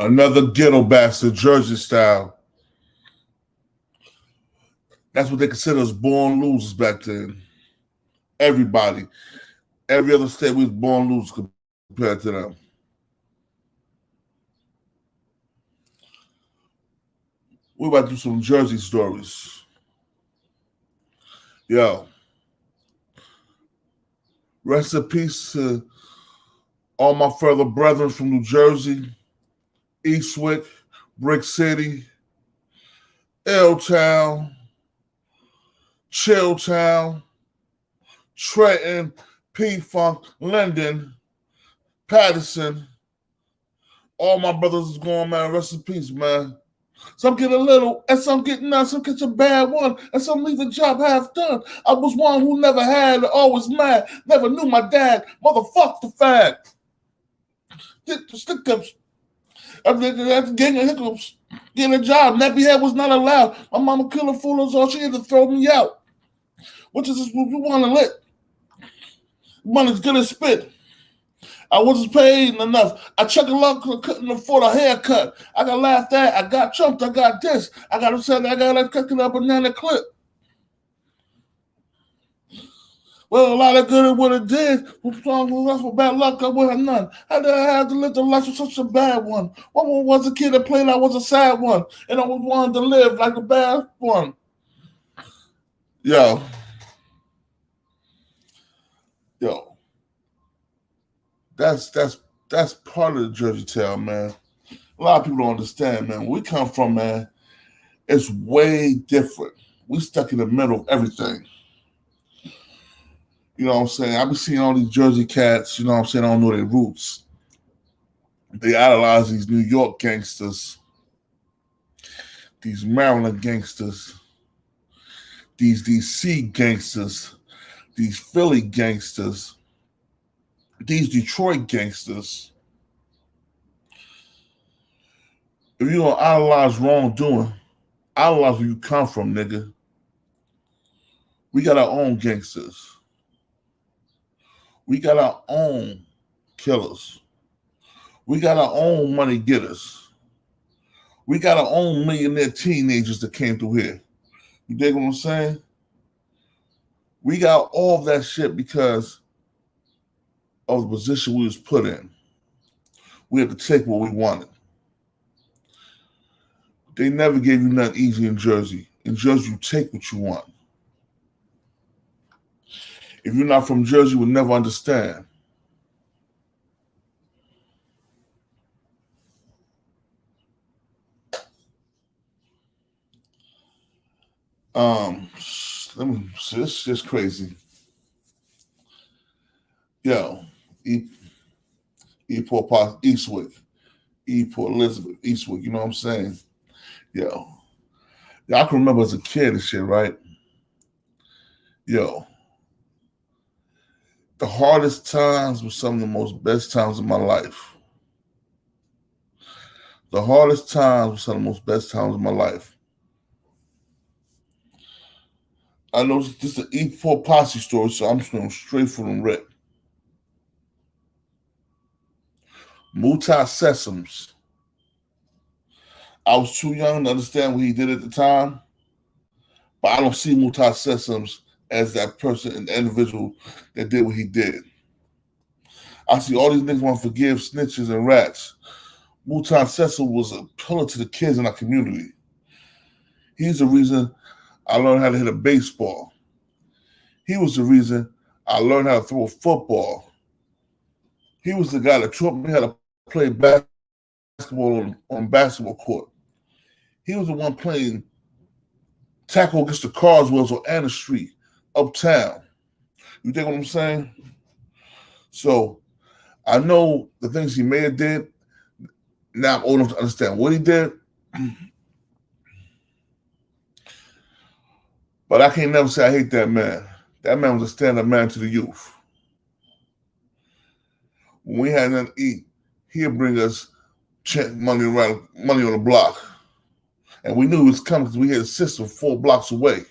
Another ghetto bastard, Jersey style. That's what they consider as born losers back then. Everybody. Every other state was born losers compared to them. We're about to do some Jersey stories. Yo. Rest in peace to all my further brethren from New Jersey, Eastwick, Brick City, L-Town, Chilltown, Trenton, P-Funk, Linden, Patterson. All my brothers is going, man. Rest in peace, man. Some get a little, and some get none. Some get a bad one, and some leave the job half done. I was one who never had, always mad, never knew my dad. Motherfuck the fact. Stick-ups. Getting hiccups. Getting a job. Nappy head was not allowed. My mama killer fool us all. She had to throw me out. Which is what you want to lit. Money's good as spit. I wasn't paid enough. I chucked a lot because I couldn't afford a haircut. I got laughed at. I got chumped. I got this. I got upset. I got like cooking up a banana clip. Well, a lot of good at what it did. For bad luck, I would have none. How did I have to live the life of such a bad one? One was a kid that played I was a sad one. And I was wanted to live like a bad one. Yo. That's part of the Jersey Tale, man. A lot of people don't understand, man. Where we come from, man, it's way different. We stuck in the middle of everything. You know what I'm saying? I be seeing all these Jersey cats, you know what I'm saying, I don't know their roots. They idolize these New York gangsters, these Maryland gangsters, these DC gangsters, these Philly gangsters, these Detroit gangsters. If you don't idolize wrongdoing, idolize where you come from, nigga. We got our own gangsters. We got our own killers. We got our own money getters. We got our own millionaire teenagers that came through here. You dig what I'm saying? We got all of that shit because of the position we was put in. We had to take what we wanted. They never gave you nothing easy in Jersey. In Jersey, you take what you want. If you're not from Jersey, you will never understand. Let me see, this is just crazy. Yo, Eport Posse, Eastwick, Eport Elizabeth, Eastwick, you know what I'm saying? Yo, I can remember as a kid and shit, right? Yo, the hardest times were some of the most best times of my life. The hardest times were some of the most best times of my life. I know this is an Eport Posse story, so I'm just going straight from the rip. Mutai Sesams. I was too young to understand what he did at the time, but I don't see Mutai Sesams as that person and the individual that did what he did. I see all these niggas want to forgive snitches and rats. Mutai Sesam was a pillar to the kids in our community. He's the reason I learned how to hit a baseball. He was the reason I learned how to throw a football. He was the guy that taught me how to play basketball on basketball court. He was the one playing tackle against the Carswells on Anna Street, uptown. You think what I'm saying? So I know the things he may have did. Now I'm old enough to understand what he did. But I can't never say I hate that man. That man was a stand-up man to the youth. When we had nothing to eat, he'd bring us money on the block. And we knew it was coming because we had a sister 4 blocks away.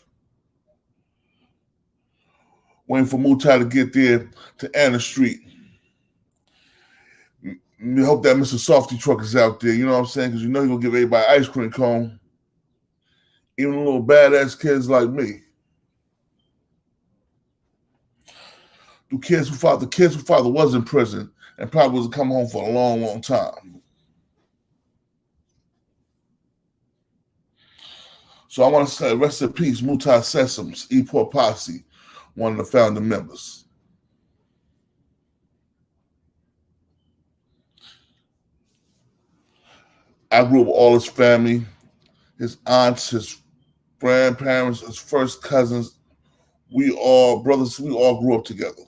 Waiting for Mutai to get there to Anna Street. We hope that Mr. Softy truck is out there, you know what I'm saying? Because you know he's going to give everybody ice cream cone. Even little badass kids like me. The kids whose father was in prison and probably wasn't coming home for a long, long time. So I want to say rest in peace, Mutai Sessoms, Eport Posse, one of the founding members. I grew up with all his family, his aunts, his grandparents, his first cousins. We all grew up together.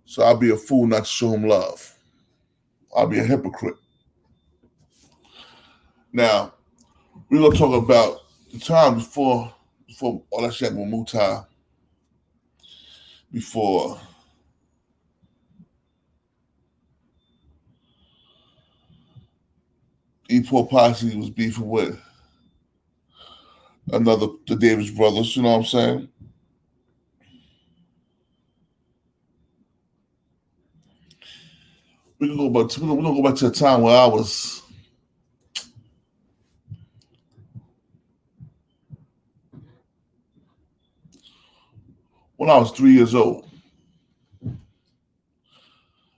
So I'll be a fool not to show him love. I'll be a hypocrite. Now, we're going to talk about the time before all that shit with Mutai, before Eport Posse was beefing with the Davis brothers, you know what I'm saying? We're gonna go back to a time where I was when I was 3 years old.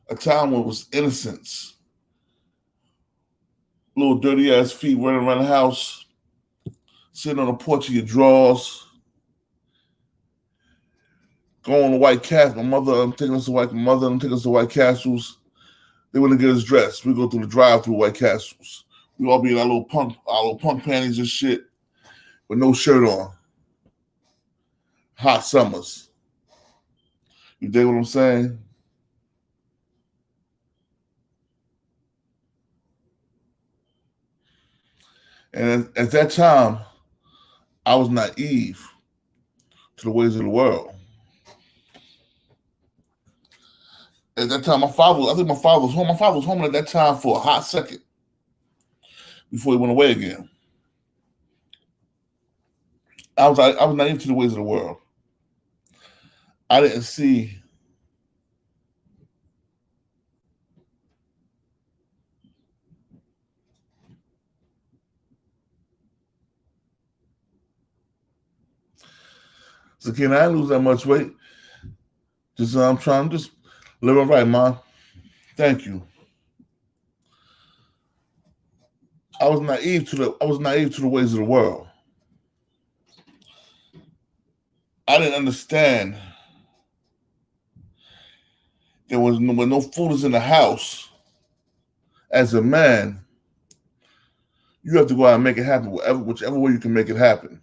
A time when it was innocence. Little dirty ass feet running around the house, sitting on the porch of your drawers, going to White Castles. My mother taking us to White Castles. They wouldn't get us dressed. We go through the drive-through White Castles. We all be in our little punk panties and shit, with no shirt on. Hot summers. You dig what I'm saying? And at that time, I was naive to the ways of the world. At that time, I think my father was home. My father was home at that time for a hot second before he went away again. I was naive to the ways of the world. I didn't see so can I lose that much weight? Just I'm trying to just live it right, Mom. Thank you. I was naive to the ways of the world. I didn't understand there was when no food is in the house. As a man, you have to go out and make it happen, whichever way you can make it happen.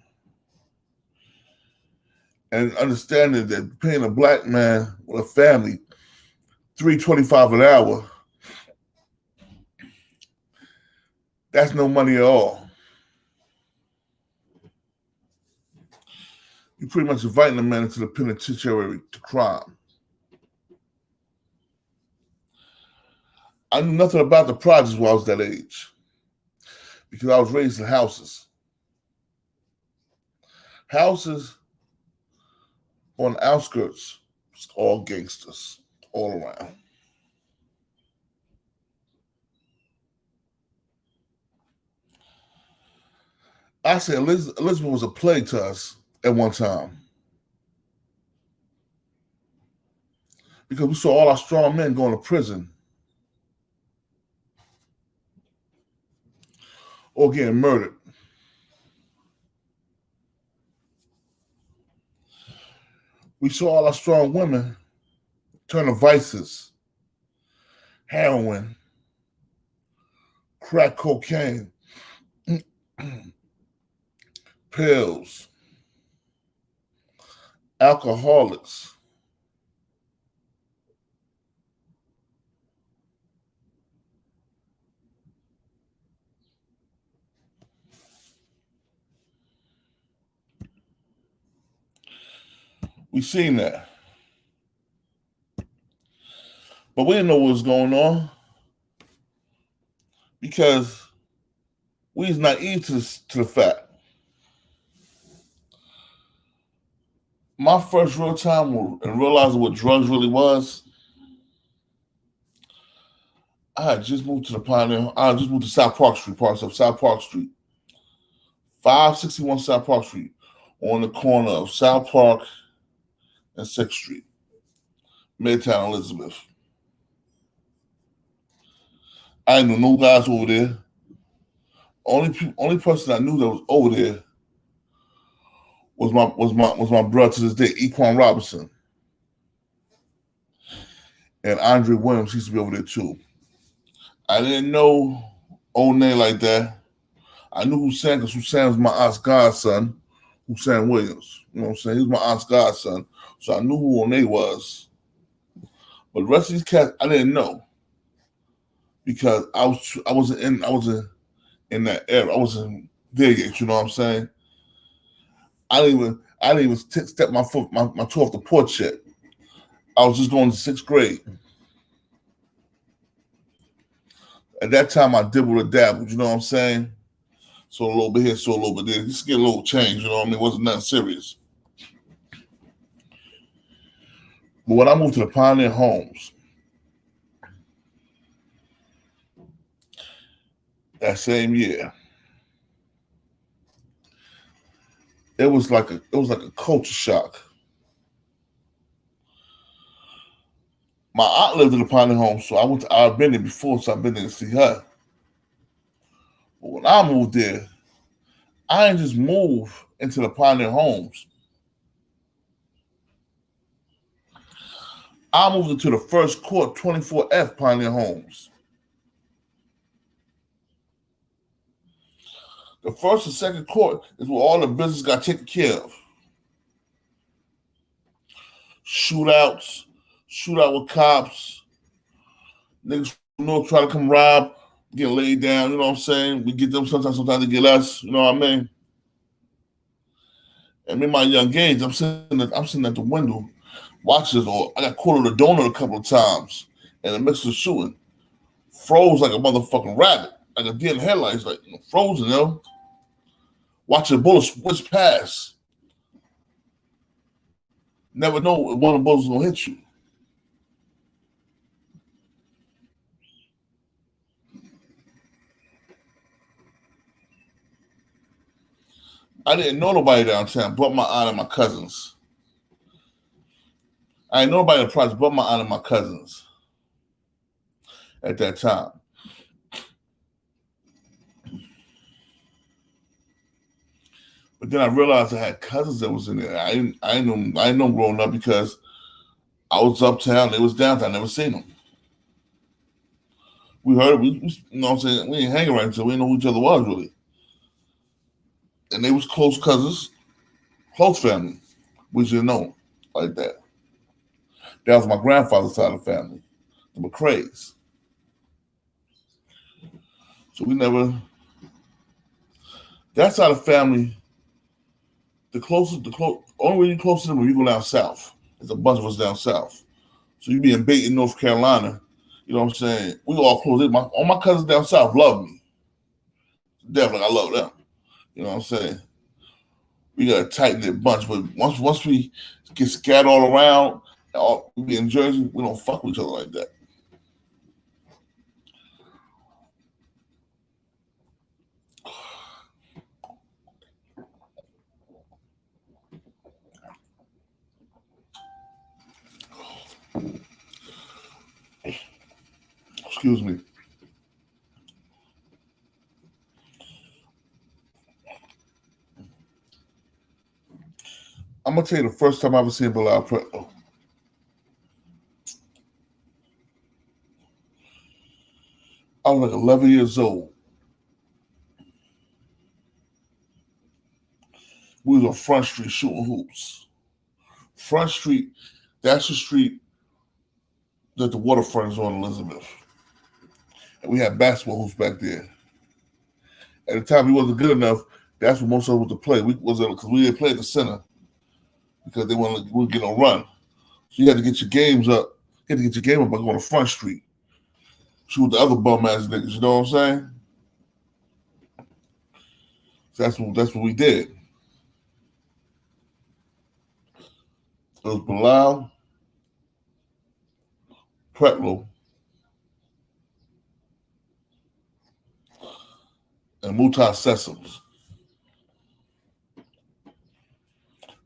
And understanding that paying a black man with a family $3.25 an hour, that's no money at all. You're pretty much inviting a man into the penitentiary to crime. I knew nothing about the projects when I was that age because I was raised in houses. Houses on the outskirts, it's all gangsters all around. I say Elizabeth was a plague to us at one time because we saw all our strong men going to prison or getting murdered. We saw all our strong women turn to vices, heroin, crack cocaine, pills, alcoholics. We seen that. But we didn't know what was going on because we was naive to the fact. My first real time in realizing what drugs really was, I had just moved to the Pioneer. I just moved to South Park Street, parts of South Park Street, 561 South Park Street, on the corner of South Park and 6th Street, Midtown Elizabeth. I didn't know no guys over there. Only person I knew that was over there was my brother to this day, Equan Robinson. And Andre Williams used to be over there too. I didn't know old name like that. I knew Hussein because Hussein was my aunt's godson, Hussein Williams. You know what I'm saying? He was my aunt's godson. So I knew who Oné was. But the rest of these cats I didn't know. Because I wasn't in that era. I wasn't there yet, you know what I'm saying? I didn't even step my toe off the porch yet. I was just going to 6th grade. At that time, I dibbled or dabbled, you know what I'm saying? So a little bit here, so a little bit there. Just get a little change, you know what I mean? It wasn't nothing serious. But when I moved to the Pioneer Homes, that same year, it was like a culture shock. My aunt lived in the Pioneer Homes, so I've been there before, so I've been there to see her. But when I moved there, I didn't just move into the Pioneer Homes. I moved into the first court, 24F Pioneer Homes. The first and second court is where all the business got taken care of. Shootout with cops. Niggas from North try to come rob, get laid down, you know what I'm saying? We get them sometimes they get us, you know what I mean? And in my young age, I'm sitting at the window watching this, or I got caught on the donut a couple of times in the midst of shooting. Froze like a motherfucking rabbit, like a deer in headlights, like frozen, you know? Watching the bullets whiz past. Never know if one of the bullets is gonna hit you. I didn't know nobody downtown but my aunt and my cousins. I didn't know nobody in the project but my aunt and my cousins at that time. But then I realized I had cousins that was in there. I didn't know growing up because I was uptown, they was downtown, I never seen them. We heard we you know what I'm saying, we didn't hang around, so we didn't know who each other was really. And they was close cousins, close family. We didn't know like that. That was my grandfather's side of the family, the McCrays. So we never. That side of the family, only way you close to them when you go down south. There's a bunch of us down south. So you be in Dayton, North Carolina, you know what I'm saying? We all close. All my cousins down south love me. Definitely, I love them. You know what I'm saying? We got a tight knit bunch, but once we get scattered all around, we be in Jersey, we don't fuck with each other like that. Excuse me. I'm gonna tell you the first time I ever seen Bilal Pretlow. I was like 11 years old. We was on Front Street shooting hoops. Front Street, that's the street that the waterfront is on Elizabeth. And we had basketball hoops back there. At the time, we wasn't good enough. That's what most of us was to play. Because we didn't play at the center because they wouldn't get no run. So you had to get your games up. You had to get your game up by going to Front Street. Shoot with the other bum ass niggas. You know what I'm saying? So that's what we did. It was Bilal Pretlow, and multi-sessions.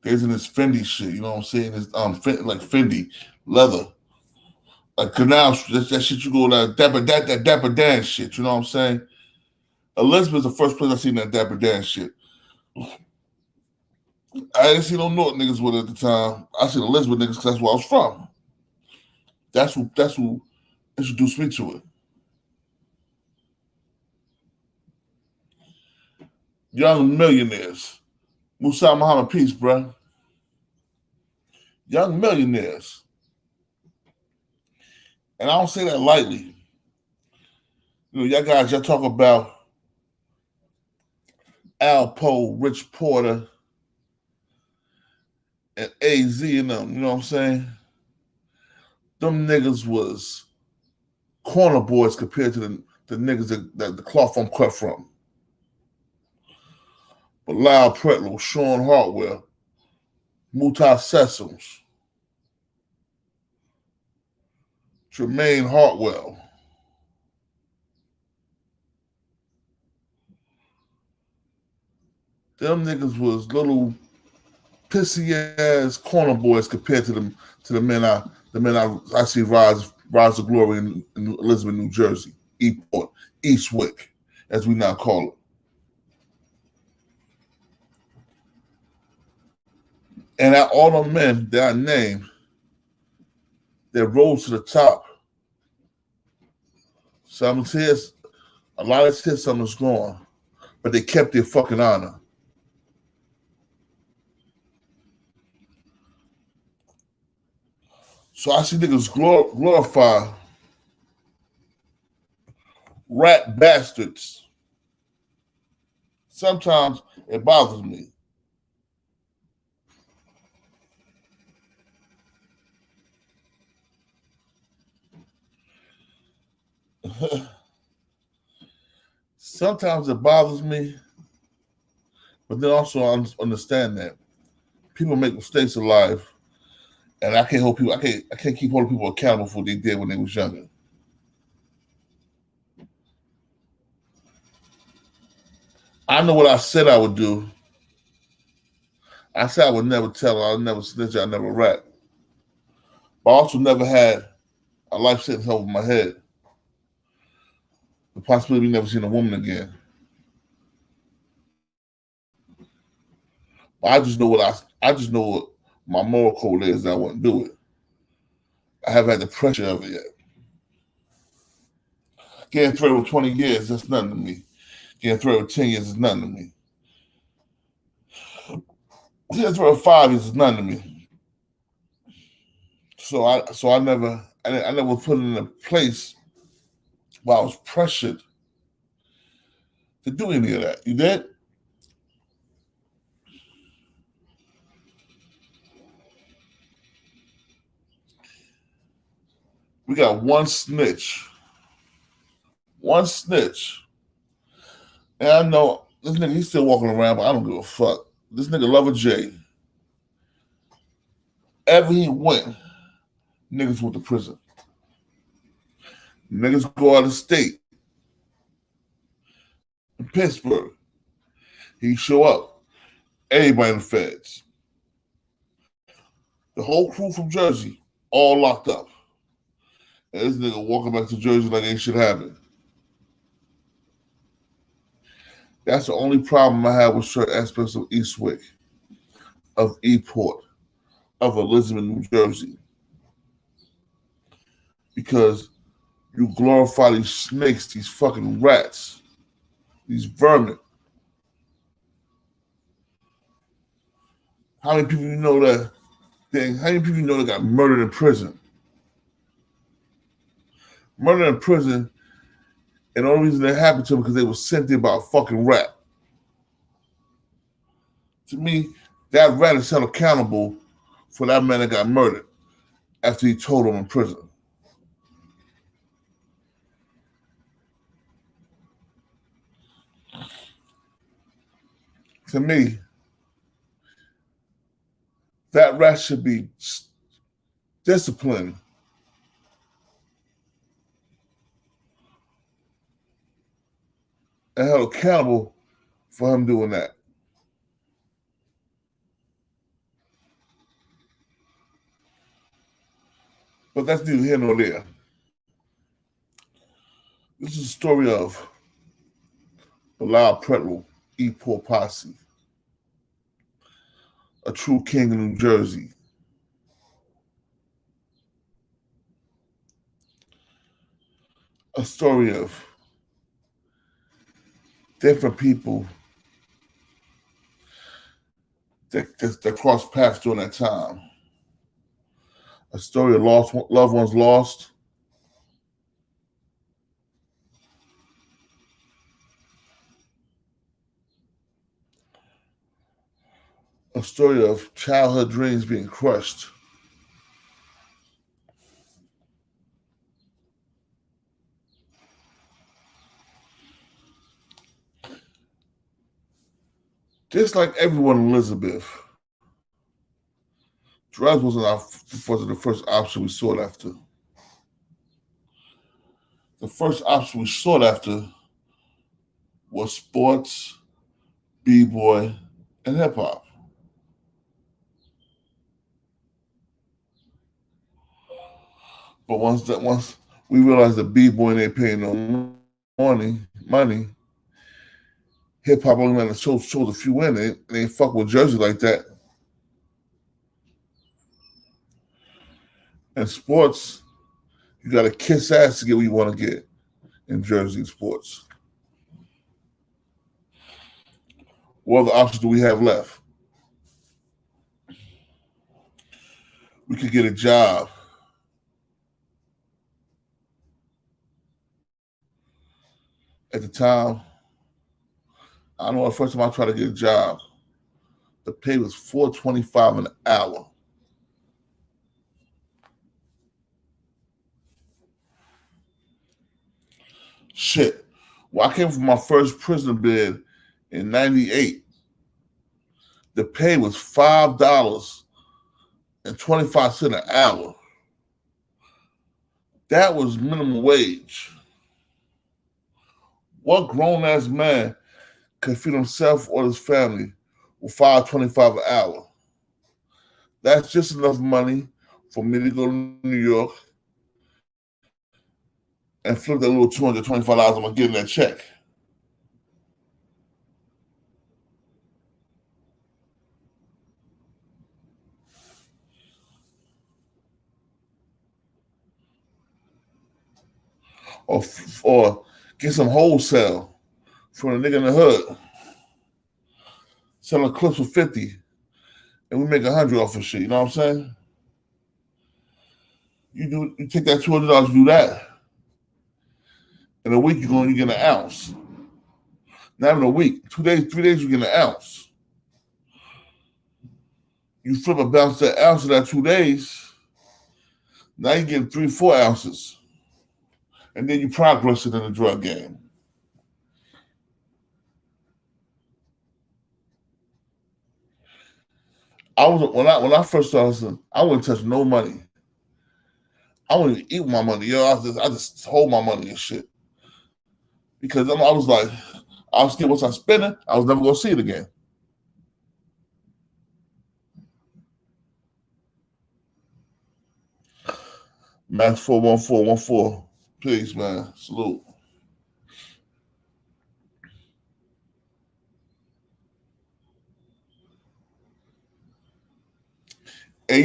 There's in this Fendi shit, you know what I'm saying? It's like Fendi leather, like canal. That shit you go that Dapper Dan shit. You know what I'm saying? Elizabeth's the first place I seen that Dapper Dan shit. I didn't see no North niggas with it at the time. I seen Elizabeth niggas because that's where I was from. That's who introduced me to it. Young millionaires. Musa Muhammad, peace, bruh. Young millionaires. And I don't say that lightly. You know, y'all talk about Alpo, Rich Porter, and AZ and them, you know what I'm saying? Them niggas was corner boys compared to the niggas that the cloth I'm cut from. Bilal Pretlow, Sean Hartwell, Mutai Sessoms, Jermaine Hartwell. Them niggas was little pissy ass corner boys compared to the men I see rise to glory in Elizabeth, New Jersey, Eport, Eastwick, as we now call it. And at all the men that I named that rose to the top, someone's here, a lot of here, someone's gone, but they kept their fucking honor. So I see niggas glorify rat bastards. Sometimes it bothers me. Sometimes it bothers me, but then also I understand that people make mistakes in life, and I can't hold people. I can't keep holding people accountable for what they did when they was younger. I know what I said I would do. I said I would never tell. I would never snitch. I never rat. But I also never had a life sentence over my head. The possibility of never seeing a woman again. But I just know what my moral code is that I wouldn't do it. I haven't had the pressure of it yet. Getting through with 20 years, that's nothing to me. Getting through with 10 years is nothing to me. Getting through with 5 years is nothing to me. So I never put in a place where I was pressured to do any of that. You did? We got one snitch. One snitch. And I know this nigga, he's still walking around, but I don't give a fuck. This nigga Lover J. Ever he went, niggas went to prison. Niggas go out of state. In Pittsburgh. He show up. Everybody in the feds. The whole crew from Jersey, all locked up. And this nigga walking back to Jersey like ain't shit happened. That's the only problem I have with certain aspects of Eastwick, of Eport, of Elizabeth, New Jersey. Because you glorify these snakes, these fucking rats, these vermin. How many people you know that how many people you know that got murdered in prison? Murdered in prison, and the only reason that happened to them because they were sent there by a fucking rat. To me, that rat is held accountable for that man that got murdered after he told him in prison. To me, that rat should be disciplined. and held accountable for him doing that. But that's neither here nor there. This is a story of Bilal Pretlow, Eport Posse, a true king in New Jersey. A story of different people that crossed paths during that time. A story of loved ones lost. A story of childhood dreams being crushed. Just like everyone in Elizabeth, drugs wasn't the first option we sought after. The first option we sought after was sports, b-boy, and hip hop. But once we realized that b-boy ain't paying no money, hip hop only let us show a few in. They ain't fuck with Jersey like that. And sports, you got to kiss ass to get what you want to get in Jersey sports. What other options do we have left? We could get a job. At the time, I know the first time I tried to get a job, the pay was $4.25 an hour. Shit. Well, I came from my first prison bid in '98. The pay was $5.25 an hour. That was minimum wage. What grown ass man could feed himself or his family with $5.25 an hour? That's just enough money for me to go to New York and flip that little $225 I'm gonna get in that check. Or get some wholesale from a nigga in the hood, selling clips for 50, and we make 100 off of shit. You know what I'm saying? You take that $200, do that. In a week, you get an ounce. Not even a week, 2 days, 3 days, you get an ounce. You flip a bounce that ounce of that 2 days, now you get 3, 4 ounces. And then you progress it in the drug game. When I first started listening, I wouldn't touch no money. I wouldn't even eat my money. I just hold my money and shit. Because I was like, I was scared once I spend it, I was never gonna see it again. Max 41414. Peace, man. Salute. And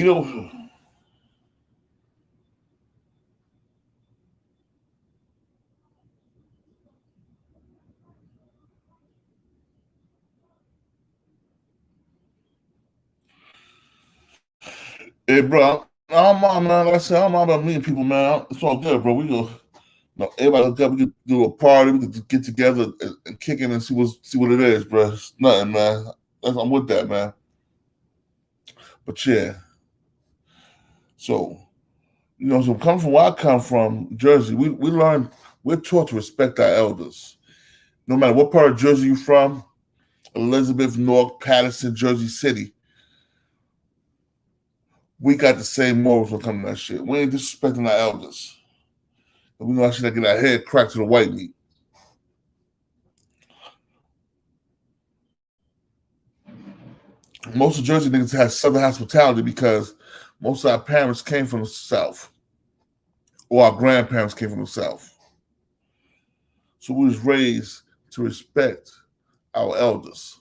hey, bro, I'm on, man. Like I said, I'm about meeting people, man. It's all good, bro. We go, everybody hook up. We could do a party. We could get together and kick in and see what it is, bro. It's nothing, man. I'm with that, man. But yeah, so so coming from where I come from, Jersey, we're taught to respect our elders, no matter what part of Jersey you're from. Elizabeth, Newark, Patterson, Jersey City. We got the same morals when it comes to that shit. We ain't disrespecting our elders. And we know actually get our head cracked to the white meat. Most of Jersey niggas had Southern hospitality because most of our parents came from the South, or our grandparents came from the South. So we was raised to respect our elders.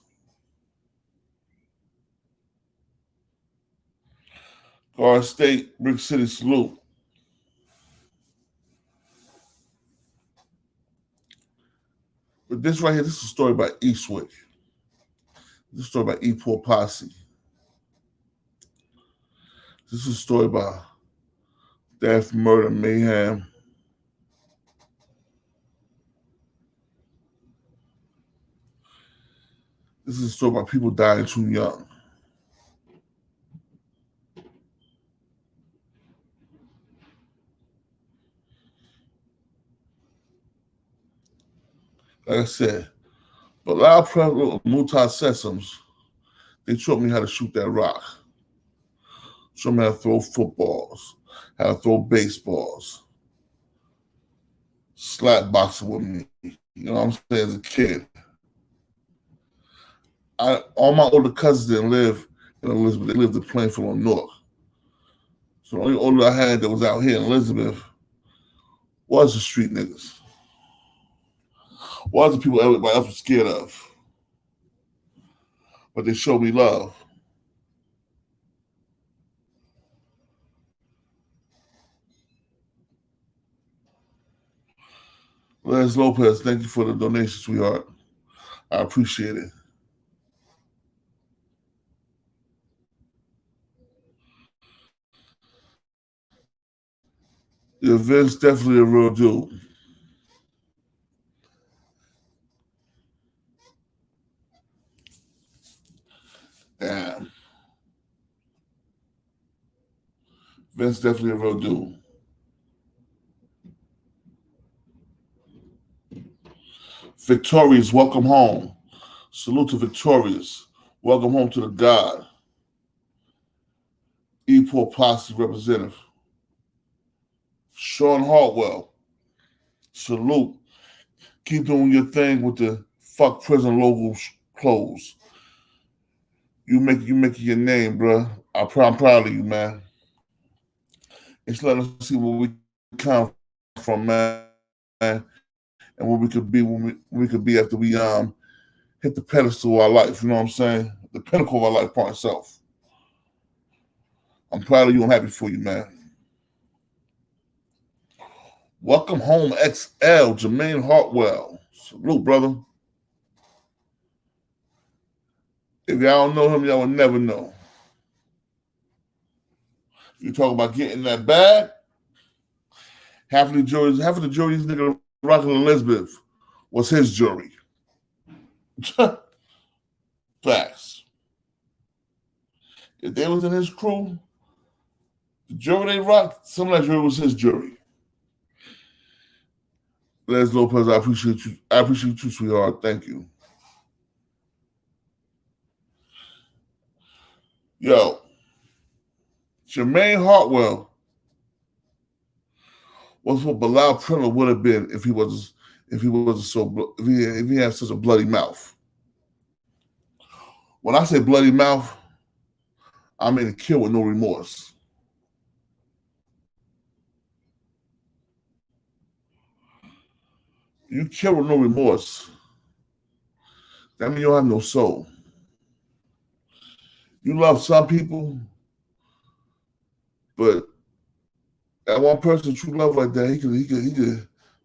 Garden State, Brick City, salute. But this right here, this is a story about Eastwick. This is a story about Eport Posse. This is a story about death, murder, mayhem. This is a story about people dying too young. Like I said, Bilal Pretlow and Mutai Sessoms, they taught me how to shoot that rock. Showed me how to throw footballs, how to throw baseballs, slap boxing with me. You know what I'm saying? As a kid. All my older cousins didn't live in Elizabeth. They lived in Plainfield on North. So the only older I had that was out here in Elizabeth was the street niggas. Was the people everybody else was scared of. But they showed me love. Les Lopez, thank you for the donation, sweetheart. I appreciate it. Yeah, Vince definitely a real dude. Damn. Vince definitely a real dude. Victorious, welcome home. Salute to Victorious. Welcome home to the God. Eport Posse representative. Sean Hartwell. Salute. Keep doing your thing with the fuck prison logos clothes. You make your name, bro. I'm proud of you, man. It's letting us see where we come from, man, and what we could be when we could be after we hit the pedestal of our life. You know what I'm saying? The pinnacle of our life by itself. I'm proud of you. I'm happy for you, man. Welcome home, XL, Jermaine Hartwell. Salute, brother. If y'all don't know him, y'all will never know. You talk about getting that bag. Half of the jury's nigga rocking Elizabeth was his jury. Facts. If they was in his crew, the jury they rocked, some of that jury was his jury. Les Lopez, I appreciate you. I appreciate you too, sweetheart. Thank you. Yo, Jermaine Hartwell was what Bilal Pretlow would have been if he had such a bloody mouth. When I say bloody mouth, I mean to kill with no remorse. You kill with no remorse. That means you don't have no soul. You love some people, but that one person true love like that, he could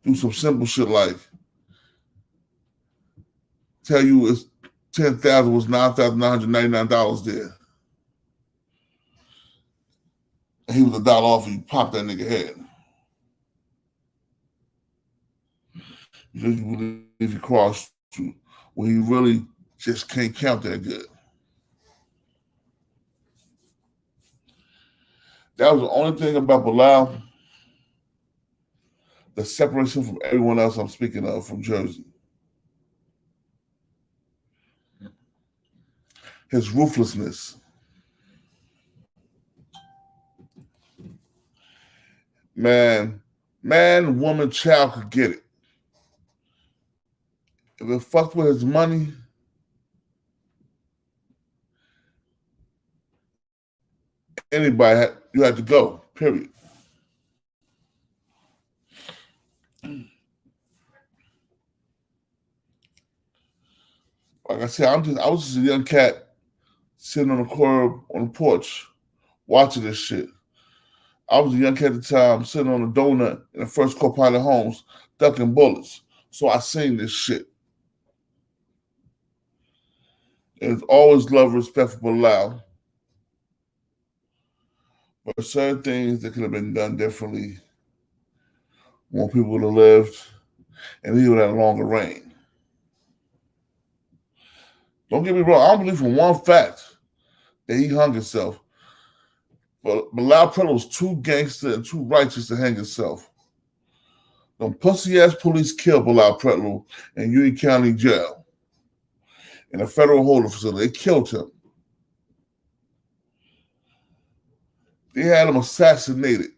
do some simple shit like tell you it's 10,000 was $9,999 there. And he was $1 off and you pop that nigga head. Because you believe you crossed when you really just can't count that good. That was the only thing about Bilal, the separation from everyone else I'm speaking of from Jersey. His ruthlessness. Man, woman, child could get it. If it fucked with his money, anybody, you had to go, period. Like I said, I was just a young cat sitting on the corner on the porch watching this shit. I was a young cat at the time sitting on a donut in the first co-pilot homes ducking bullets. So I seen this shit. It's always love, respect for Bilal. But certain things that could have been done differently, more people would have lived, and he would have had a longer reign. Don't get me wrong, I don't believe for one fact that he hung himself. But Bilal Pretlow was too gangster and too righteous to hang himself. Them pussy-ass police killed Bilal Pretlow in Union County Jail in a federal holding facility. They killed him. They had him assassinated.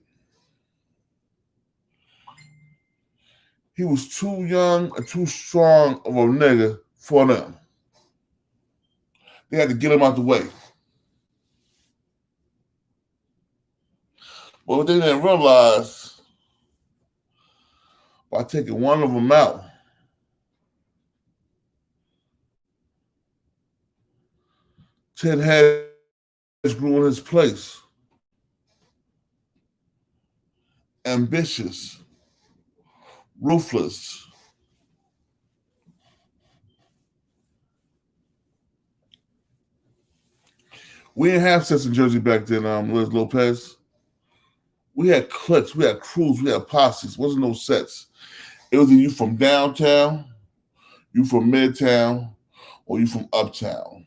He was too young and too strong of a nigga for them. They had to get him out the way. But what they didn't realize, by taking one of them out, 10 heads grew in his place. Ambitious, ruthless. We didn't have sets in Jersey back then, Liz Lopez. We had cliques, we had crews, we had posses. Wasn't no sets. It was either you from downtown, you from midtown, or you from uptown.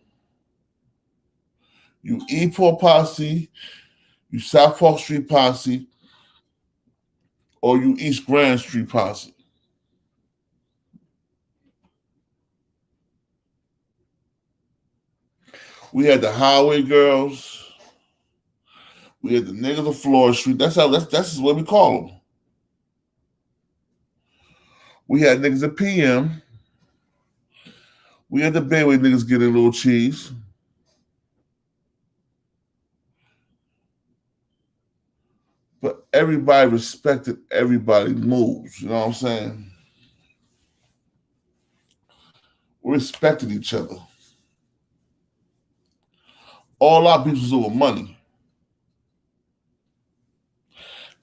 You Eport Posse, you South Park Street Posse, or you East Grand Street Posse. We had the highway girls. We had the niggas of Florida Street. That's what we call them. We had niggas at PM. We had the Bayway niggas getting a little cheese. But everybody respected everybody's moves. You know what I'm saying? We respected each other. All our beefs was over money.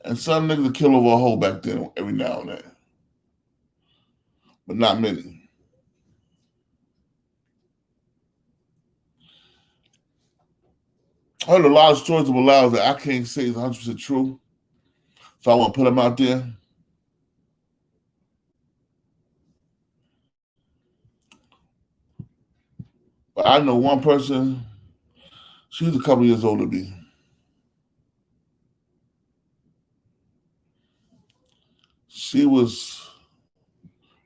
And some niggas would kill over a hole back then every now and then. But not many. I heard a lot of stories of Bilal that I can't say is 100% true. So I want to put them out there. But I know one person, she's a couple years older than me. She was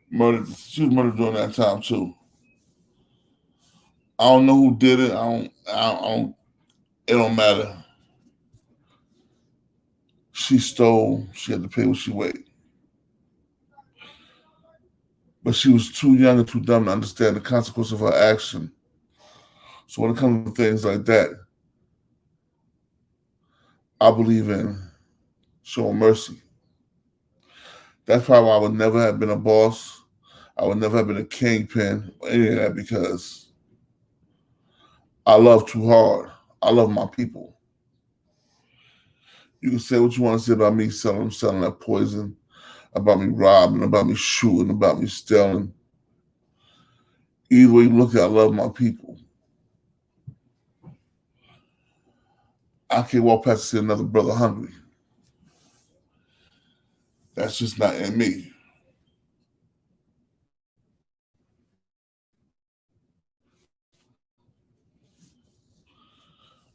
murdered. She was murdered during that time too. I don't know who did it. I don't. It don't matter. She stole. She had to pay what she weighed. But she was too young and too dumb to understand the consequence of her action. So when it comes to things like that, I believe in showing mercy. That's probably why I would never have been a boss. I would never have been a kingpin or any of that because I love too hard. I love my people. You can say what you want to say about me selling that poison, about me robbing, about me shooting, about me stealing. Either way you look at it, I love my people. I can't walk past and see another brother hungry. That's just not in me.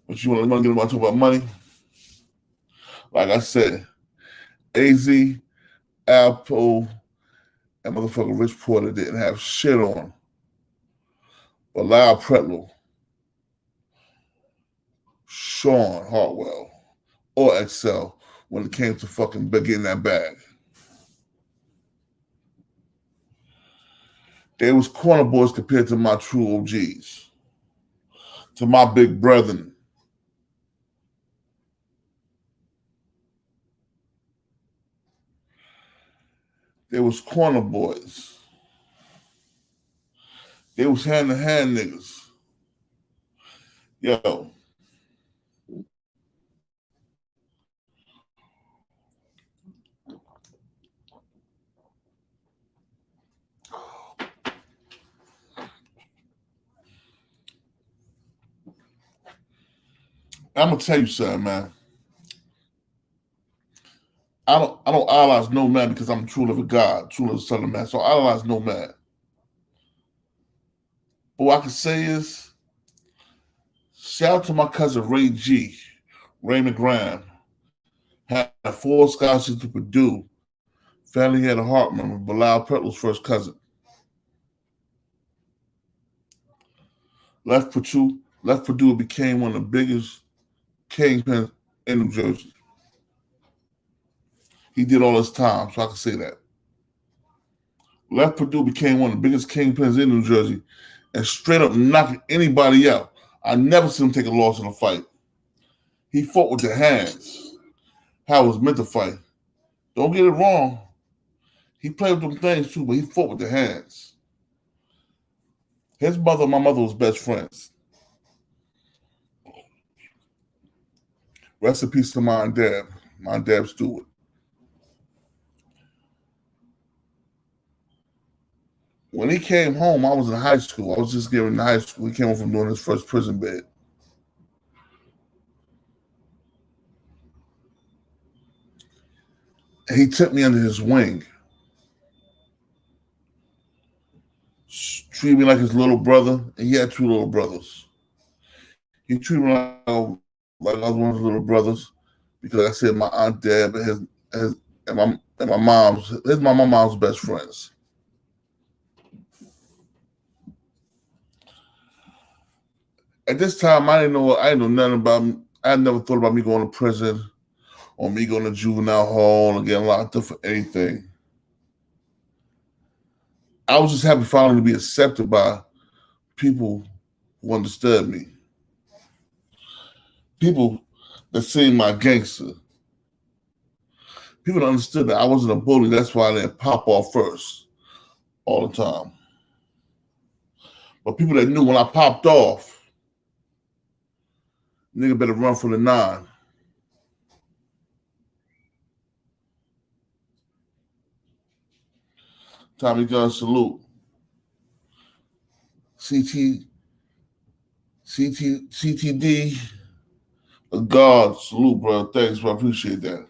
But you want to get about talk about money? Like I said, AZ, Apple, and motherfucker Rich Porter didn't have shit on. Bilal Pretlow, Sean Hartwell, or Excel when it came to fucking getting that bag. They was corner boys compared to my true OGs, to my big brethren. They was corner boys. They was hand-to-hand niggas. Yo. I'm gonna tell you something, man. I don't idolize no man because I'm true of a God, true of the Son of Man. So I idolize no man. But what I can say is, shout out to my cousin Ray G, Raymond Graham. Had 4 scholarships to Purdue. Family had a heart murmur. Bilal Pretlow's first cousin. Left Purdue became one of the biggest kingpins in New Jersey. He did all his time, so I can say that. Left Purdue became one of the biggest kingpins in New Jersey and straight up knocking anybody out. I never seen him take a loss in a fight. He fought with the hands. How it was meant to fight. Don't get it wrong. He played with them things too, but he fought with the hands. His mother and my mother was best friends. Rest in peace to my dad Stewart. When he came home, I was in high school. I was just getting into high school. He came home from doing his first prison bid. And he took me under his wing. Treated me like his little brother, and he had 2 little brothers. He treated me like I was one of his little brothers because I said my aunt Deb and my mom's best friends. At this time, I didn't know nothing about. I had never thought about me going to prison or me going to juvenile hall and getting locked up for anything. I was just happy finally to be accepted by people who understood me. People that seen my gangster. People that understood that I wasn't a bully. That's why I didn't pop off first all the time. But people that knew when I popped off, nigga better run for the 9. Tommy Gun salute. CTD, a God salute, bro. Thanks, bro. I appreciate that.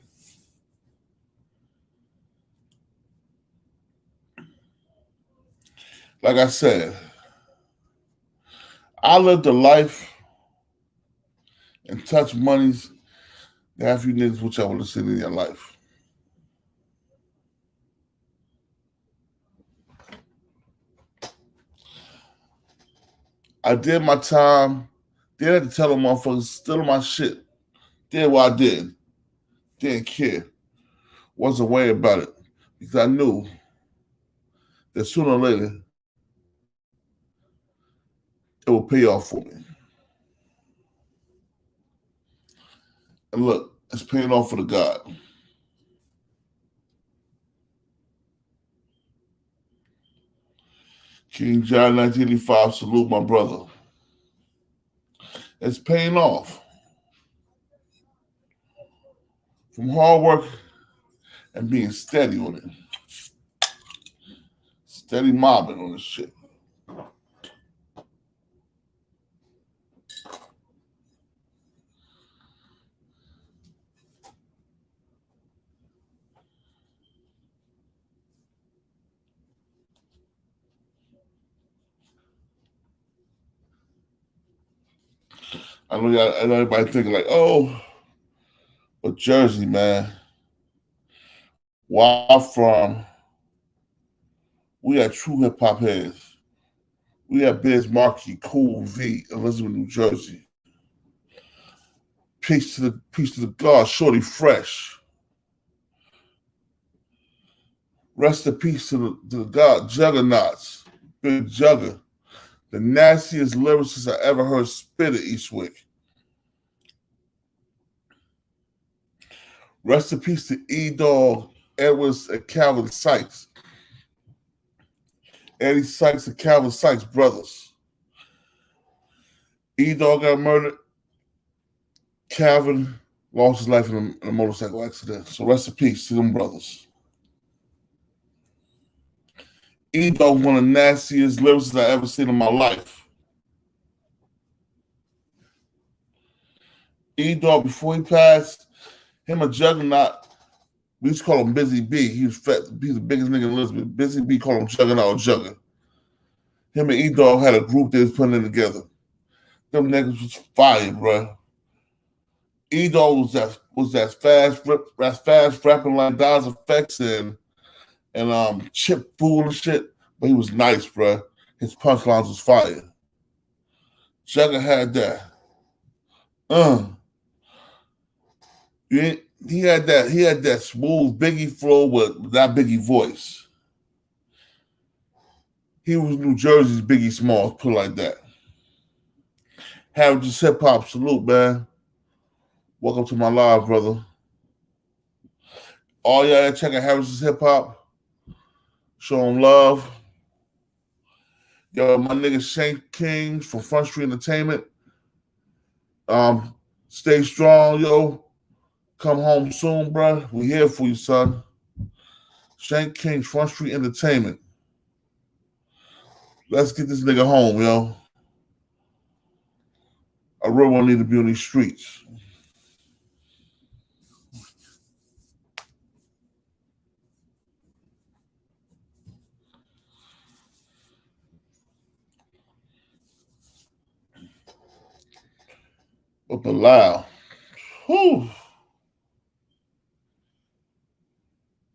Like I said, I lived a life and touched monies that half you niggas which I would have seen in your life. I did my time. Didn't have to tell them motherfuckers stealing my shit. Did what I did. Didn't care. Wasn't worried about it. Because I knew that sooner or later it would pay off for me. And look, it's paying off for the God. King John 1985, salute my brother. It's paying off. From hard work and being steady on it. Steady mobbing on this shit. I know everybody thinking like, oh, but Jersey, man. Where I'm from, we are true hip hop heads. We have Biz Markie, Cool V, Elizabeth, New Jersey. Peace to the God, Shorty Fresh. Rest in peace to the God, Juggernauts, Big Jugger. The nastiest lyricist I ever heard spit at Eastwick. Rest in peace to E-Dog, Edwards and Calvin Sykes. Eddie Sykes and Calvin Sykes brothers. E-Dog got murdered. Calvin lost his life in a motorcycle accident. So rest in peace to them brothers. E-Dog, one of the nastiest lyricists I ever seen in my life. E-Dog, before he passed, him and Juggernaut, we used to call him Busy B. He was fat. He's the biggest nigga in Elizabeth. Busy B called him Juggernaut or Jugger. Him and E-Dog had a group they was putting in together. Them niggas was fire, bro. E-Dog was that fast rapping like Daz Effects and Chip Fool and shit, but he was nice, bro. His punchlines was fire. Jugger had that. He had that smooth Biggie flow with that Biggie voice. He was New Jersey's Biggie Smalls, put it like that. Heritage Hip Hop salute, man. Welcome to my live, brother. All y'all check out Heritage Hip Hop. Show him love. Yo, my nigga Shank King from Front Street Entertainment. Stay strong, yo. Come home soon, bro. We here for you, son. Shank King, Front Street Entertainment. Let's get this nigga home, yo. I really want to need to be on these streets. But Bilal, whew.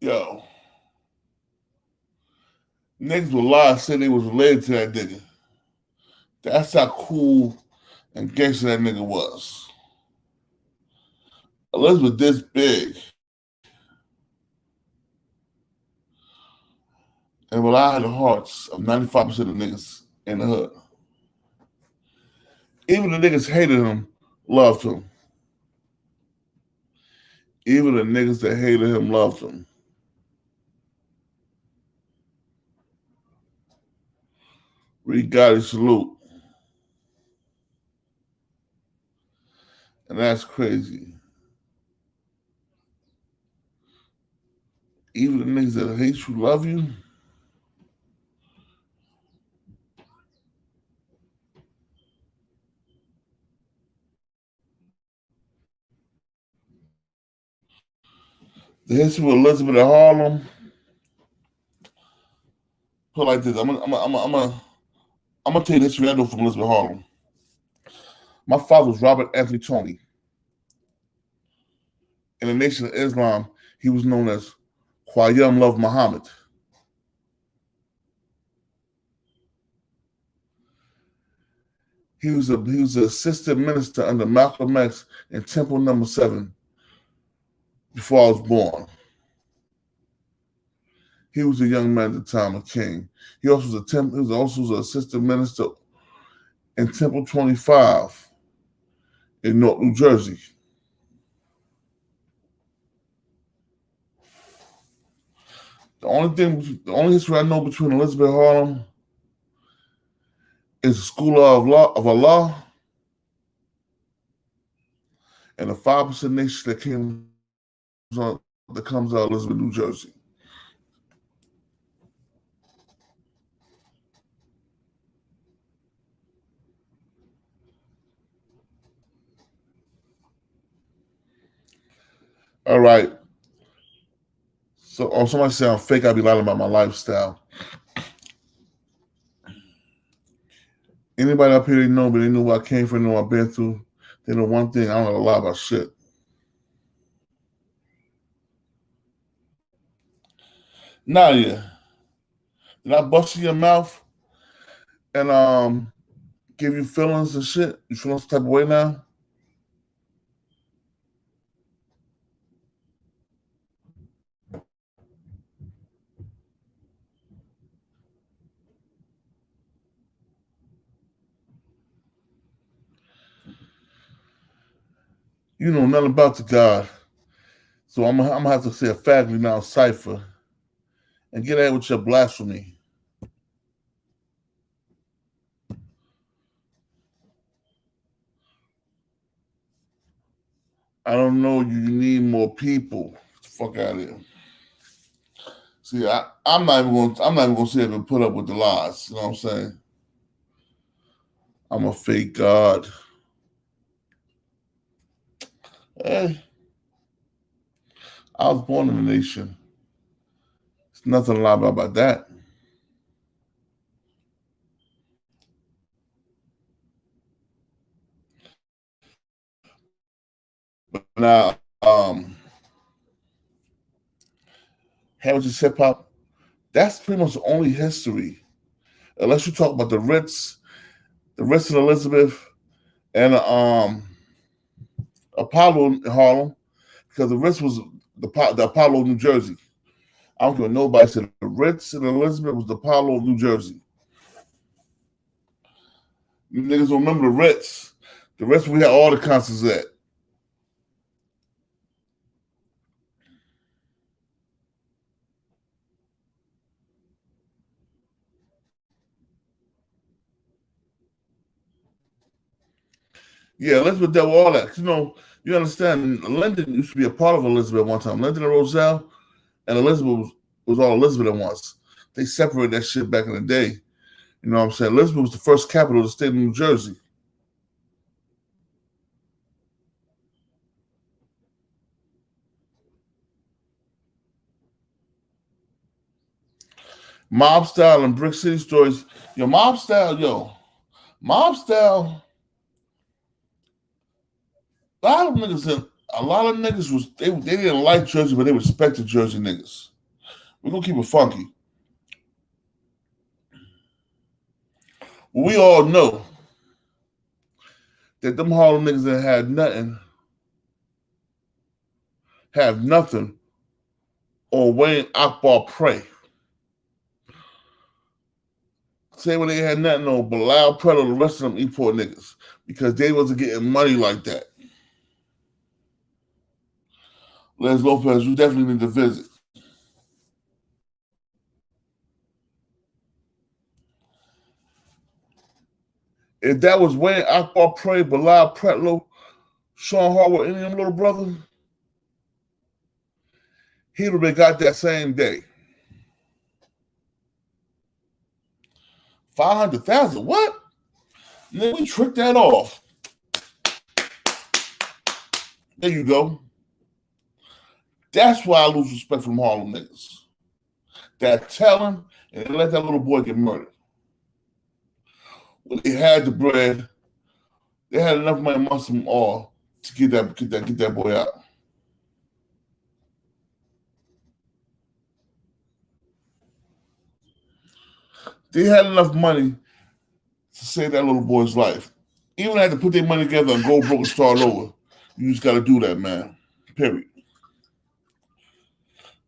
Yo. Niggas would lie and say they was related to that nigga. That's how cool and gangster that nigga was. Elizabeth this big. And Bilal had the hearts of 95% of niggas in the hood. Even the niggas hated him, loved him. Even the niggas that hated him loved him. Reed Gotti salute. And that's crazy. Even the niggas that hate you love you. The history with Elizabeth in Harlem. Put it like this. I'm gonna tell you the history I know from Elizabeth Harlem. My father was Robert Anthony Tony. In the Nation of Islam, he was known as Qayyum Love Muhammad. He was an assistant minister under Malcolm X in Temple Number 7 before I was born. He was a young man at the time, a king. He was also an assistant minister in Temple 25 in North New Jersey. The only history I know between Elizabeth Harlem is the School of Allah and the 5% nation that comes out of Elizabeth, New Jersey. All right. So, somebody say I'm fake, I be lying about my lifestyle. Anybody up here they know, but they know where I came from, know what I've been through. They know one thing, I don't know a lot about shit. Nadia, did I bust in your mouth and give you feelings and shit? You feeling some type of way now? You know nothing about the God So I'm gonna have to say a faculty now cipher and get at with your blasphemy. I don't know. You need more people. Get the fuck out of here. See, I'm not even gonna sit here and put up with the lies. You know what I'm saying? I'm a fake god. Hey, I was born in the nation. There's nothing to lie about that. But now, heritage hip hop, that's pretty much the only history. Unless you talk about the Ritz and Elizabeth, and Apollo in Harlem, because the Ritz was the Apollo of New Jersey. I don't care what nobody said. The Ritz and Elizabeth was the Apollo of New Jersey. You niggas don't remember the Ritz. The Ritz, we had all the concerts at. Yeah, Elizabeth dealt with all that. You know, you understand, Linden used to be a part of Elizabeth one time. Linden and Roselle and Elizabeth was all Elizabeth at once. They separated that shit back in the day. You know what I'm saying? Elizabeth was the first capital of the state of New Jersey. Mob Style and Brick City Stories. Mob Style. A lot of niggas was they didn't like Jersey, but they respected Jersey niggas. We're gonna keep it funky. We all know that them Harlem niggas that have nothing, or Wayne Akbar Prey. Say when they had nothing on Bilal Pretlow, the rest of them Eport niggas, because they wasn't getting money like that. Les Lopez, you definitely need to visit. If that was Wayne Akbar Prey, Bilal Pretlow, Sean Harwood, any of them little brothers, he would have been got that same day. 500,000, what? And then we tricked that off. There you go. That's why I lose respect from Harlem niggas. That tell him and they let that little boy get murdered. When they had the bread, they had enough money amongst them all to get that boy out. They had enough money to save that little boy's life. Even had to put their money together and go broke and start over. You just got to do that, man. Period.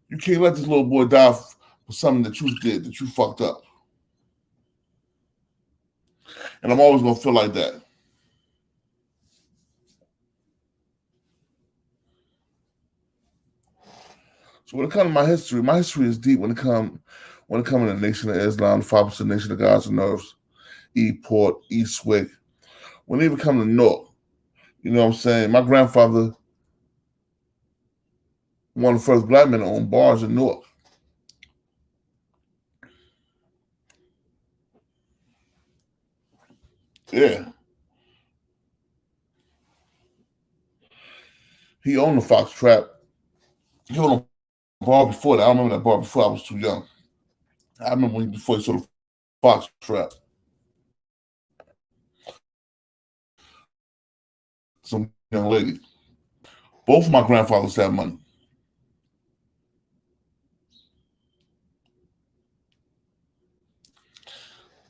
You can't let this little boy die for something that you did, that you fucked up. And I'm always going to feel like that. So when it comes to my history is deep when it comes to the Nation of Islam, the 5% Nation of Gods and Nerves, Eport, Eastwick. When they even come to Newark, you know what I'm saying? My grandfather, one of the first black men to own bars in Newark. Yeah. He owned the Fox Trap. He owned a bar before that. I don't remember that bar before. I was too young. I remember before he sold the Fox Trap. Some young lady. Both of my grandfathers had money.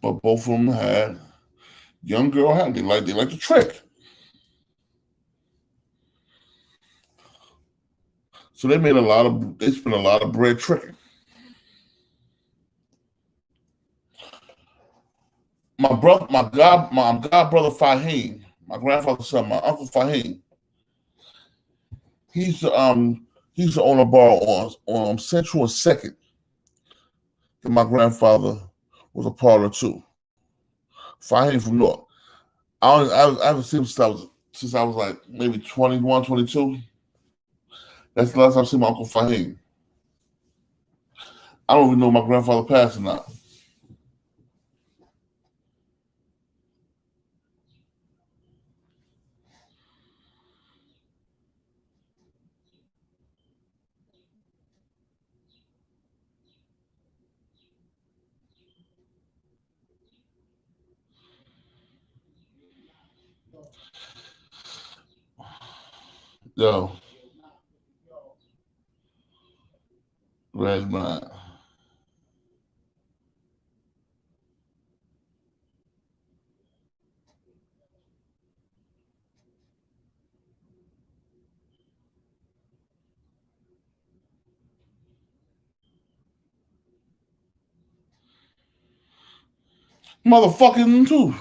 But both of them had young girl had. They like to trick. So they spent a lot of bread tricking. My god brother Fahim, my grandfather's son, my uncle Fahim, he used to He used to own a bar on Central and Second that my grandfather was a part of too. Fahim from North. I haven't seen him since I was like maybe 21, 22. That's the last time I've seen my Uncle Fahim. I don't even know if my grandfather passed or not. Yo, red man. Motherfucking too.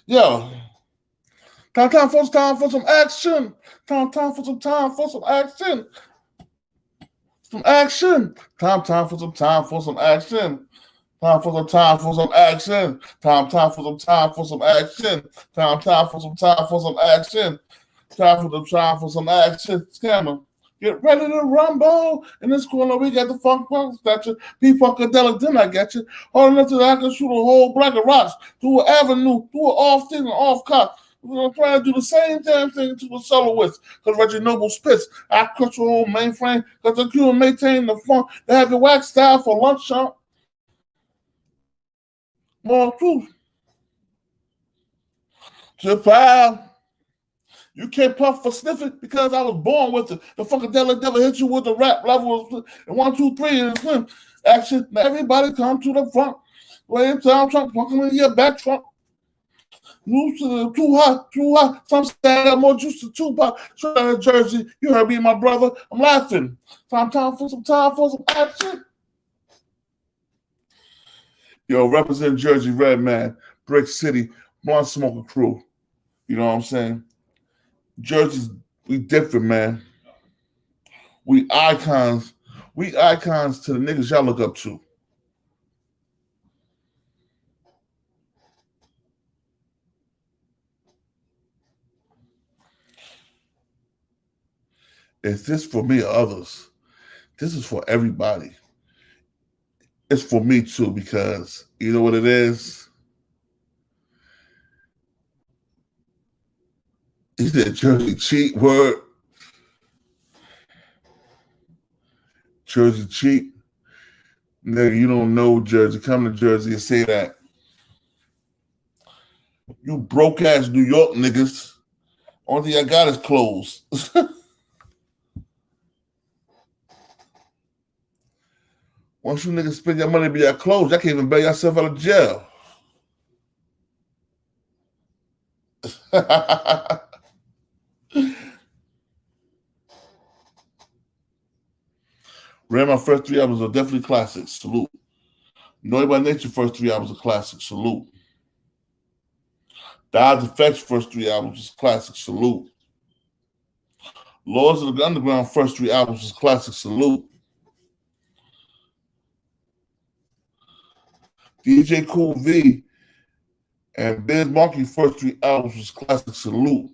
Yeah. Time for some action. Time for some action. Some action. Time for some action. Time for some action. Time for some action. Time for some action. Time for some action. Scammer. Get ready to rumble. In this corner, we got the funk statue. P-Funkadelic, then I get you. Hard enough that I can shoot a whole block of rocks through an avenue, through an off-thing, off-cut. We're going to try to do the same damn thing to a soloist. Because Reggie Noble spits. I cut your whole mainframe because the crew maintain the funk. They have the wax style for lunch shop. More proof. Chappelle. You can't puff for sniffing because I was born with it. The Funkadelic never hit you with the rap level. And 1, 2, 3 and swim. Action. Now everybody come to the front. Lay in town, trunk, walking in your back trunk. Move to the too hot. Some say I got more juice to Tupac. Straight out of Jersey. You heard me, my brother. I'm laughing. Time for some action. Yo, represent Jersey Red Man, Brick City, Blunt Smoker Crew. You know what I'm saying? Jersey's, we different, man. We icons. We icons to the niggas y'all look up to. Is this for me or others? This is for everybody. It's for me too, because you know what it is? He said Jersey cheap word. Jersey cheap. Nigga, you don't know Jersey. Come to Jersey and say that. You broke ass New York niggas. Only thing I got is clothes. Once you niggas spend your money to be your clothes, y'all can't even bail yourself out of jail. Ran my first 3 albums are definitely classics. Salute. Naughty by Nature first 3 albums are classics. Salute. Dodge Effects first 3 albums is classic. Salute. Lords of the Underground first 3 albums is classic. Salute. DJ Cool V and Biz Markie first 3 albums was classic. Salute.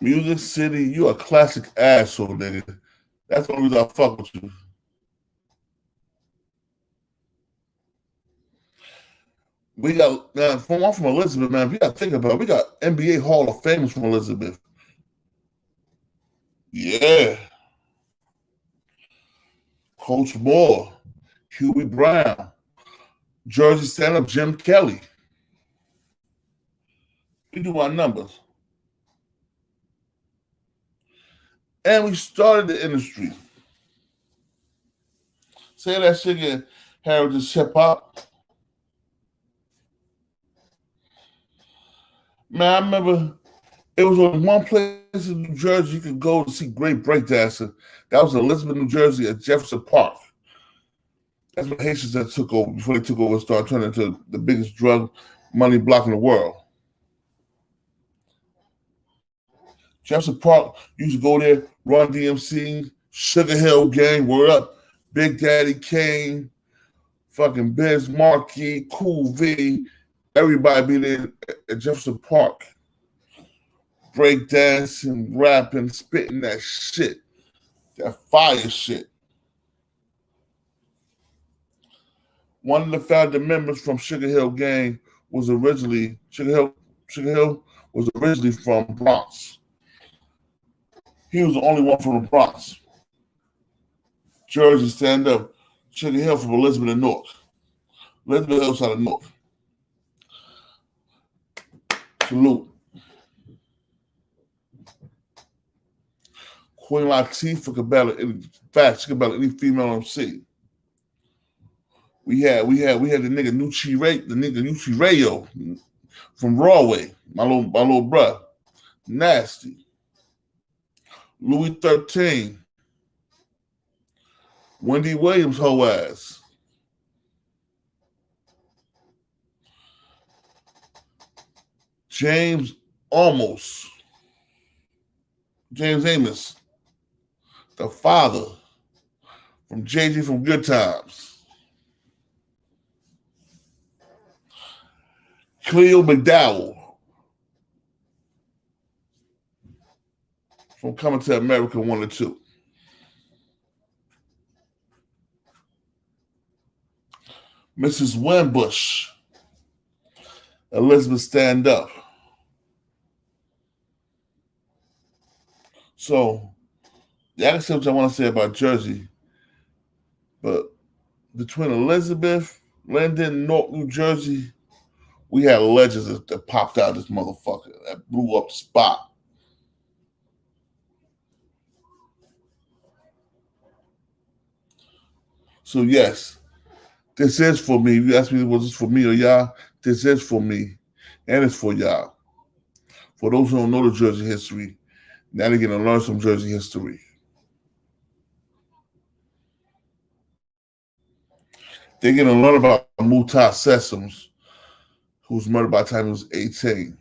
Music City, you a classic asshole, nigga. That's the only reason I fuck with you. We got, man, from Elizabeth, man, we got to think about it. We got NBA Hall of Famers from Elizabeth. Yeah. Coach Moore, Huey Brown, Jersey stand-up Jim Kelly. We do our numbers. And we started the industry. Say that shit again, Heritage Hip Hop. Man, I remember it was only one place in New Jersey you could go to see great breakdancing. That was Elizabeth, New Jersey at Jefferson Park. That's what Haitians that took over before they took over and started turning into the biggest drug money block in the world. Jefferson Park used to go there, Run DMC, Sugar Hill Gang, Word Up, Big Daddy Kane, fucking Biz Markie, Cool V, everybody be there at Jefferson Park. Break dancing, rapping, spitting that shit. That fire shit. One of the founder members from Sugar Hill Gang was originally Sugar Hill was originally from Bronx. He was the only one from the Bronx. Jersey, stand up. Sugar Hill from Elizabeth and Newark. Elizabeth Hill side of Newark. Salute. Queen Latifah could battle. In fact, she could battle any female MC. We had the nigga Nucci Rayo from Broadway, my little bruh. Nasty. Louis 13. Wendy Williams, hoe ass. James Amos, the father from JJ from Good Times. Cleo McDowell from Coming to America 1 and 2. Mrs. Wimbush, Elizabeth Stand Up. So, yeah, I can say what I want to say about Jersey, but between Elizabeth, Linden, North New Jersey, we had legends that popped out of this motherfucker that blew up the spot. So yes, this is for me. You asked me, was this for me or y'all? This is for me, and it's for y'all. For those who don't know the Jersey history, now they're going to learn some Jersey history. They're going to learn about Muta Sessoms, who was murdered by the time he was 18,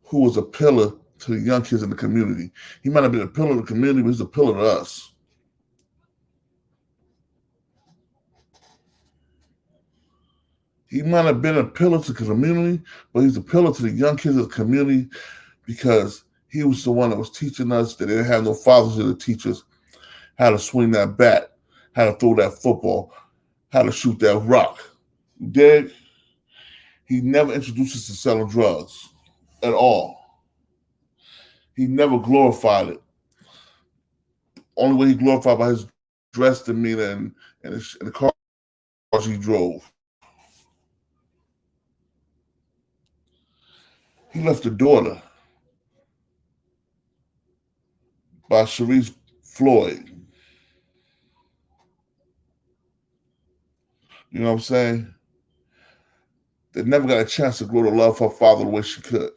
who was a pillar to the young kids in the community. He might have been a pillar of the community, but he's a pillar to us. He might have been a pillar to the community, but he's a pillar to the young kids of the community because he was the one that was teaching us that they didn't have no fathers to teach us how to swing that bat, how to throw that football, how to shoot that rock. You dig? He never introduced us to selling drugs at all. He never glorified it. Only way he glorified by his dress demeanor and the cars he drove. He left a daughter by Sharice Floyd. You know what I'm saying? That never got a chance to grow to love her father the way she could.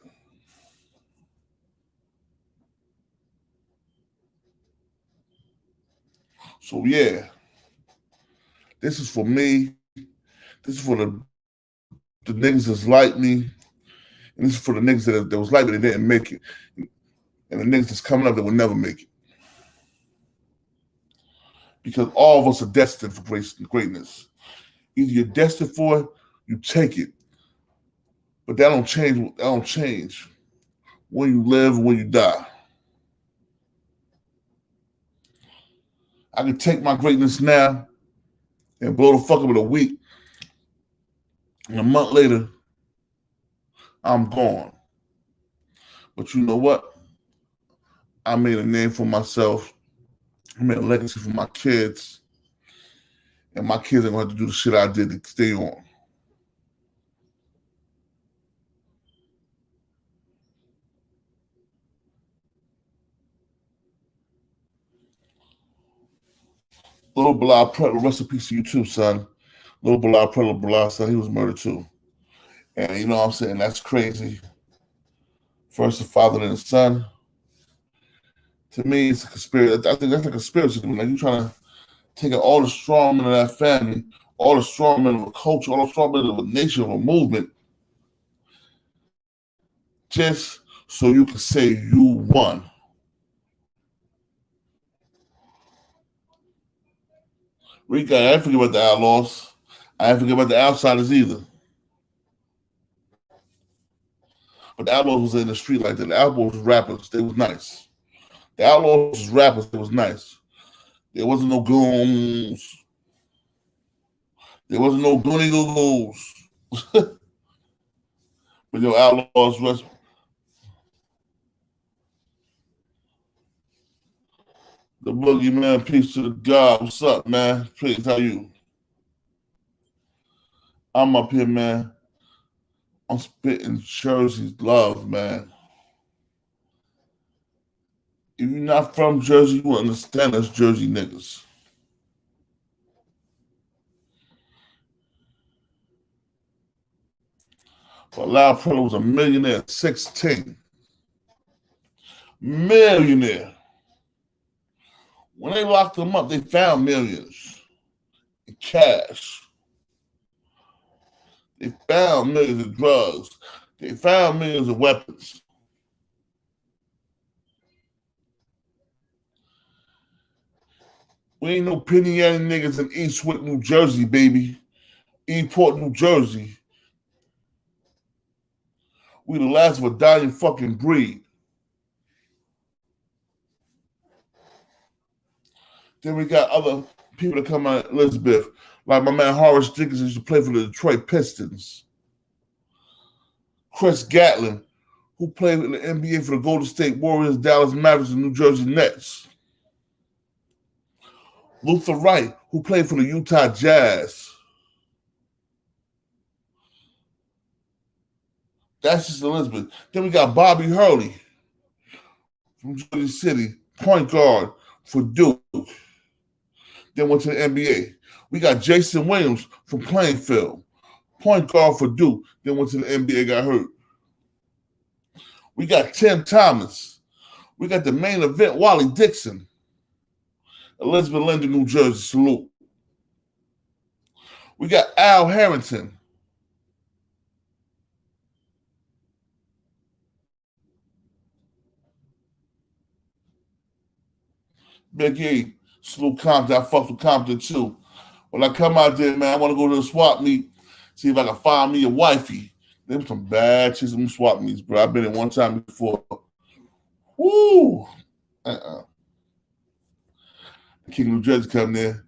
So yeah, this is for me. This is for the niggas that's like me. And this is for the niggas that was like me that didn't make it. And the niggas that's coming up that will never make it. Because all of us are destined for greatness. Either you're destined for it, you take it. But that don't change when you live and when you die. I can take my greatness now and blow the fuck up in a week. And a month later, I'm gone. But you know what? I made a name for myself. I made a legacy for my kids. And my kids are going to have to do the shit I did to stay on. Little Bilal Pretlow, rest in peace to you too, son. Little Bilal Pretlow, son, he was murdered too. And you know what I'm saying? That's crazy. First the father, then the son. To me, it's a conspiracy. I think that's a conspiracy. Like you trying to take out all the strong men of that family, all the strong men of a culture, all the strong men of a nation, of a movement, just so you can say you won. Rico, I didn't forget about the Outlaws. I didn't forget about the Outsiders either. But the Outlaws was in the street like that. The Outlaws was rappers. They was nice. The Outlaws was rappers. They was nice. There wasn't no goons. There wasn't no goony googles. But your Outlaws rest. The boogeyman, peace to the God. What's up, man? Please, how you? I'm up here, man. I'm spitting Jersey's love, man. If you're not from Jersey, you will understand us Jersey niggas. Bilal Pretlow was a millionaire at 16. Millionaire. When they locked him up, they found millions in cash. They found millions of drugs. They found millions of weapons. We ain't no penny ante niggas in Eastwick, New Jersey, baby. Eport, New Jersey. We the last of a dying fucking breed. Then we got other people that come out of Elizabeth, like my man Horace Dickinson used to play for the Detroit Pistons. Chris Gatlin, who played in the NBA for the Golden State Warriors, Dallas Mavericks, and New Jersey Nets. Luther Wright, who played for the Utah Jazz. That's just Elizabeth. Then we got Bobby Hurley from Jersey City, point guard for Duke. Then went to the NBA. We got Jason Williams from Plainfield, point guard for Duke. Then went to the NBA, got hurt. We got Tim Thomas. We got the main event, Wally Dixon. Elizabeth Linden, New Jersey, salute. We got Al Harrington. Big E, salute Compton. I fucked with Compton too. When I come out there, man, I want to go to the swap meet, see if I can find me a wifey. Them some bad chicks in swap meets, bro. I've been in one time before. Woo! King of New Jersey come there.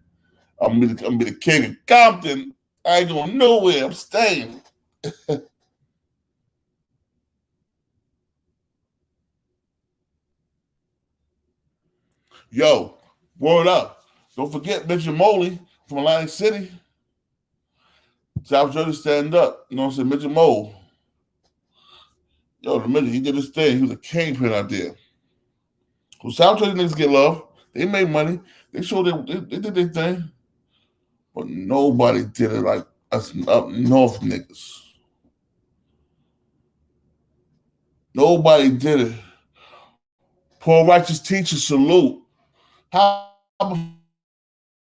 I'm gonna be the king of Compton. I ain't going nowhere. I'm staying. Yo, word up. Don't forget Mitchell Moley from Atlantic City. South Jersey stand up. You know what I'm saying? Mitchell Mole. Yo, the Mitchell, he did his thing. He was a kingpin out there. So South Jersey niggas get love. They made money. They showed they did their thing. But nobody did it like us up north niggas. Nobody did it. Poor righteous teachers salute. How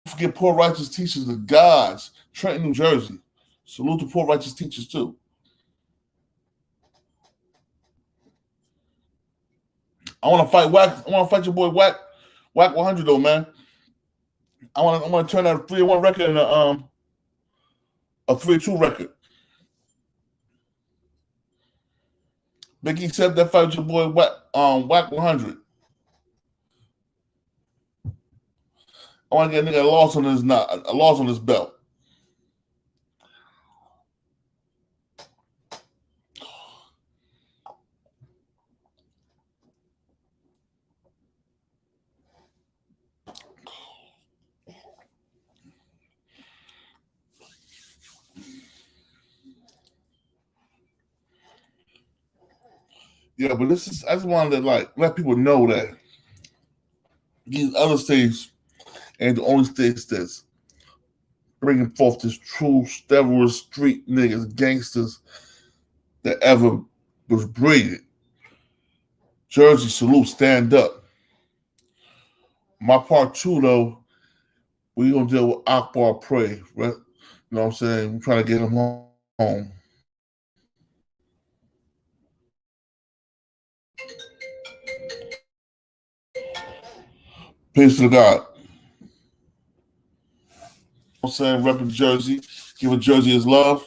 forget poor righteous teachers, the gods, Trenton, New Jersey. Salute to poor righteous teachers too. I want to fight Wack. I want to fight your boy Wack 100 though, man. I want to turn that 3-1 record into a 3-2 record. Biggie said that fight with your boy Wack 100. I want to get a nigga a loss on his belt. Yeah, but I just wanted to like let people know that these other states ain't the only states that's bringing forth this true steroid street niggas, gangsters that ever was breeded. Jersey, salute, stand up. My part two, though, we're going to deal with Akbar Pray. Right? You know what I'm saying? We're trying to get him home. Peace to God. I'm saying, repping Jersey, giving Jersey his love.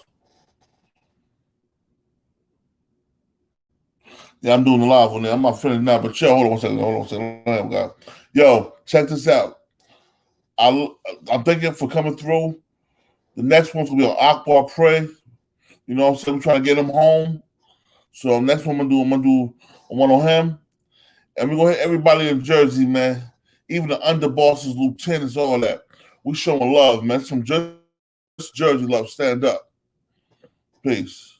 Yeah, I'm doing the live on there. I'm not finished now, but yo, hold on one second. Hold on one second. Yo, check this out. I'm thanking for coming through. The next one's gonna be on Akbar Pray. You know what I'm saying? We're trying to get him home. So next one I'm gonna do one on him. And we're gonna hit everybody in Jersey, man. Even the underbosses, lieutenants, all that. We showing love, man. Some Jersey love. Stand up. Peace.